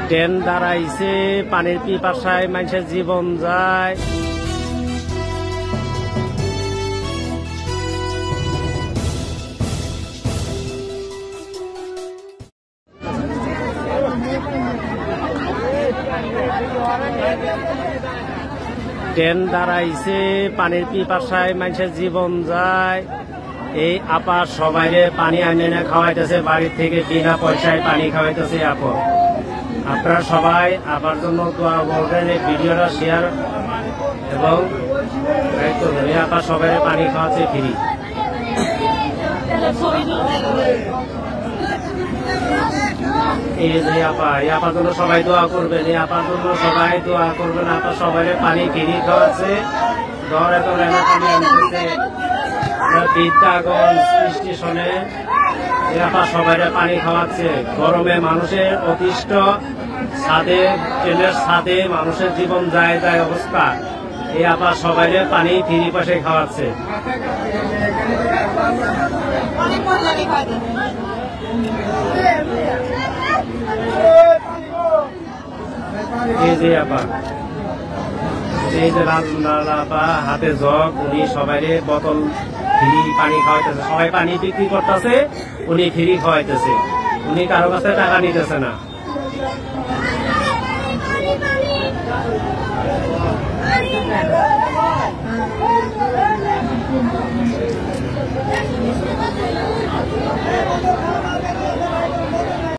Train দাঁড়াইছে, পানির পিপাসায় মানুষের জীবন যায়। ট্রেন দাঁড়াইছে, পানির পিপাসায় মানুষের জীবন যায়। এই আপা সবাইরে পানি এনে খাওয়াইতেছে, বাড়ির থেকে বিনা পয়সায় পানি খাওয়াইতেছে আপা। আপনারা সবাই আপার জন্য দোয়া করবেন, এই ভিডিওটা শেয়ার এবং আপা সবাই পানি খাওয়াচ্ছে ফ্রি। এই যে আপা, এই আপার জন্য সবাই দোয়া করবেন, এই আপার জন্য সবাই দোয়া করবেন। আপা সবাই পানি ফ্রি খাওয়াচ্ছে। ঘরে তো পানি আনতেছে বিদ্যাগঞ্জ স্টেশনে। আপা সবাই পানি খাওয়াচ্ছে। গরমে মানুষের অতিষ্ঠ, ছাদে ট্রেনের ছাদে মানুষের জীবন যায় যায় অবস্থা। এই আপা সবাই পানি ফ্রি পাশে খাওয়াচ্ছে। এই যে আপা, এই যে আপা হাতে জগ, উনি সবাই বোতল ফ্রি পানি খাওয়াইতেছে। সবাই পানি বিক্রি করতেছে, উনি ফ্রি খাওয়াইতেছে। উনি কারো কাছে টাকা নিতেছে না।